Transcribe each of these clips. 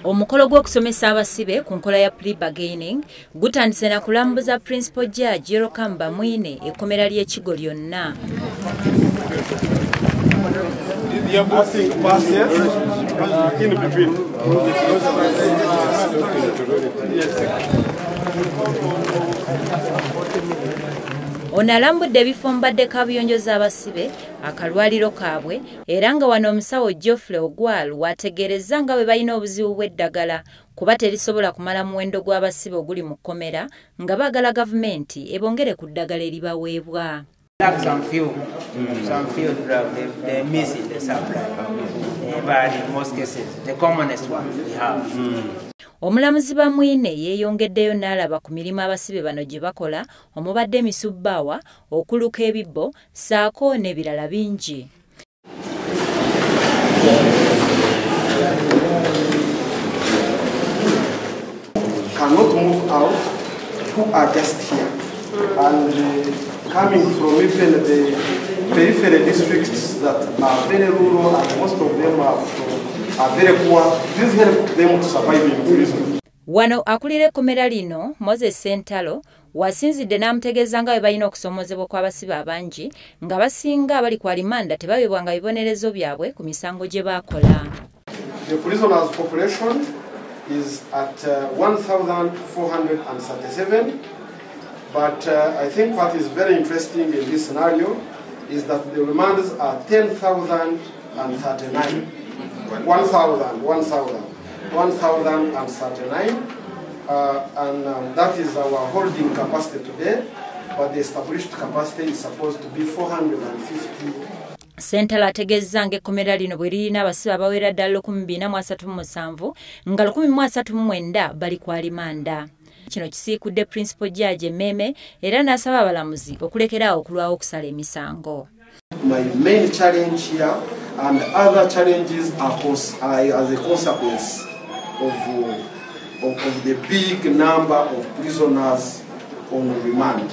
Omukolo gw'okusomesa abasibe ku nkola ya pre-bargaining gutandise na kulambuza Principal Judge Yerokamba Mwine ekkomera ly'Ekigo lyonna. Ono alambudde ebifo mbadde kabuyonjo z'abasibe akalwaliro kaabwe era nga wano omusawo Geoffrey Ogwalu wategeereza nga bwe balina obuzibu bw'eddagala kuba terisobola kumala muwendo gw'abasibe oguli mu kkomera nga baagala gavumenti ebongere ku ddagala eribaweebwa. Some few drugs they miss in the supply, but in most cases the commonest one we have. Omulamuzi Bamwine yeeyongeddeyo n'alaba ku mirimu abasibe bano gye bakola omubadde emisubbaawa, okuluka ebibbo ssaako n'ebirala bingi. Cannot move out who are just here and coming from even the peripheral districts that are very rural and most of them are very poor. This helps them to survive in prison. Wano akulira ekkomera lino Moses Sentalo wasinzidde n'amutegeeza nga bwe balina okusoomozebwa kw'abasibe abangi nga basinga abali ku alimanda tebaweebwanga bibonerezo byabwe ku misango gye baakola. The prisoners' population is at 1,437, but I think what is very interesting in this scenario is that the remands are 10,039. 1,039, and that is our holding capacity today, but the established capacity is supposed to be 450. Sentala ategeeza ng'ekkomera lino bwe lirina abasibe abawera ddala 237 nga 139 bali ku alimanda. Kino kisiikudde Principal Judge Meme era n'asaba abalamuzi okulekeraawo okulwawo okusala emisango. My main challenge here and other challenges are as a consequence of the big number of prisoners on remand.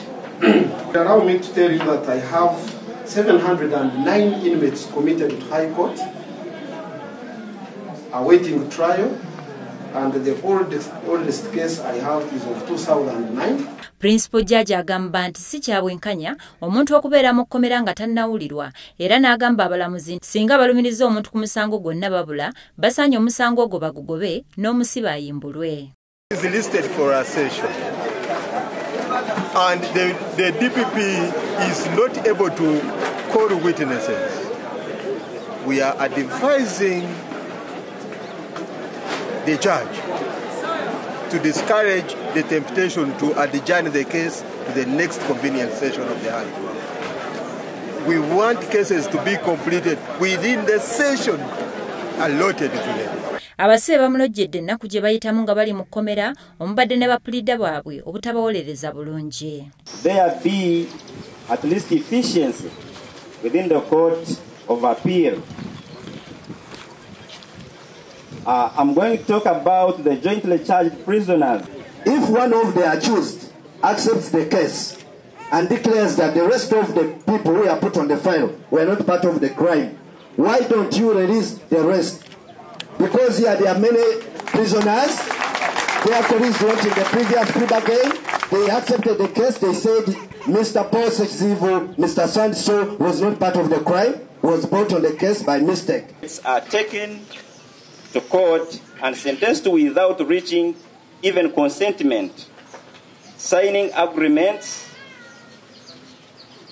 Allow me to tell you that I have 709 inmates committed to High Court awaiting trial, and the oldest case I have is of 2009. Principal Judge agamba nti si kyabwenkanya omuntu okubeera mu kkomera nga tannawulirwa era n'agamba abalamuzi singa balumiriza omuntu ku musango gwonna babula basaanye omusango ogwo bagugobe n'omusibe ayimbulwe. Is listed for accession and the DPP is not able to call witnesses. We are advising the judge to discourage the temptation to adjourn the case to the next convenient session of the High Court. We want cases to be completed within the session allotted to them. Abasibe bamulojjedde ennaku gye bayitamu nga bali mu kkomera omubadde ne bapulida baabwe obutabawolereza bulungi. There be at least efficiency within the Court of Appeal. I'm going to talk about the jointly charged prisoners. If one of the accused accepts the case and declares that the rest of the people who are put on the file were not part of the crime, why don't you release the rest? Because here there are many prisoners. Their colleagues went in the previous pre-bargain. They accepted the case. They said Mr. Paul Sexivo, Mr. Sanso was not part of the crime, was brought on the case by mistake. It's taken to court and sentenced without reaching even consentment, signing agreements,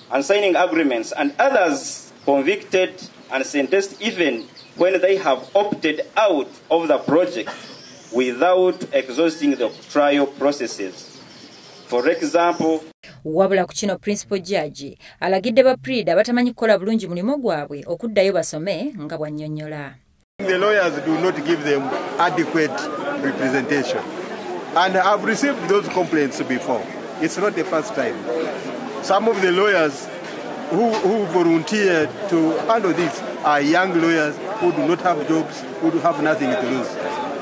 and others convicted and sentenced even when they have opted out of the project without exhausting the trial processes. For example, wabula ku kino Principal Judge alagidde baprida batamanyi kukola bulungi mulimu gwabwe okuddayo basome nga bwannyonnyola. The lawyers do not give them adequate representation, and I've received those complaints before. It's not the first time. Some of the lawyers who volunteered to handle this are young lawyers who do not have jobs, who do have nothing to lose.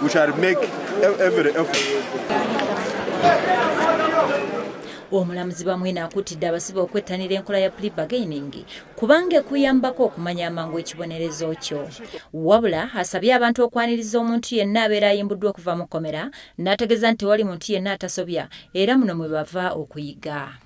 We shall make every effort. Omulamuzi Bamwine akuutidde abasibe okwettanira enkola ya plea bargaining kubanga ekuyambako okumanya amangu ekibonerezo kyo. Wabula asabye abantu okwaniriza omuntu yenna abeera ayimbuddwa okuva mu kkomera n'ategeeza nti tewali muntu yenna atasobya era muno mwe bava okuyiga.